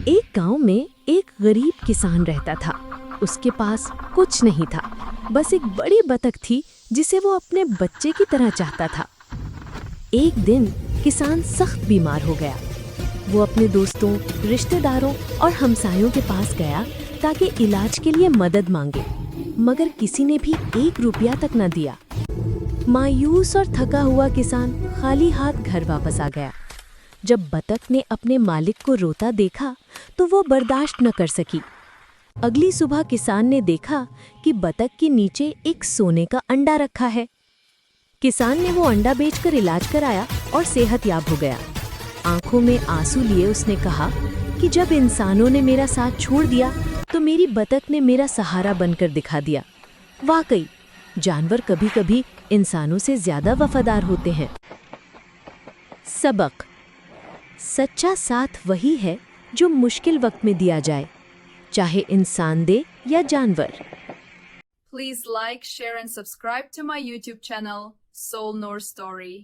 एक गांव में एक गरीब किसान रहता था। उसके पास कुछ नहीं था, बस एक बड़ी बतख थी जिसे वो अपने बच्चे की तरह चाहता था। एक दिन किसान सख्त बीमार हो गया। वो अपने दोस्तों, रिश्तेदारों और हमसायों के पास गया ताकि इलाज के लिए मदद मांगे, मगर किसी ने भी 1 रुपया तक न दिया। मायूस और थका हुआ किसान खाली हाथ घर वापस आ गया। जब बतख ने अपने मालिक को रोता देखा तो वो बर्दाश्त न कर सकी। अगली सुबह किसान ने देखा कि बतख के नीचे एक सोने का अंडा रखा है। किसान ने वो अंडा बेचकर इलाज कराया और सेहतयाब हो गया। आंखों में आंसू लिए उसने कहा कि जब इंसानों ने मेरा साथ छोड़ दिया तो मेरी बतख ने मेरा सहारा बनकर दिखा दिया। वाकई जानवर कभी-कभी इंसानों से ज्यादा वफादार होते हैं। सबक: सच्चा साथ वही है जो मुश्किल वक्त में दिया जाए, चाहे इंसान दे या जानवर। Please like, share and subscribe to my YouTube channel, Soul Noor Story.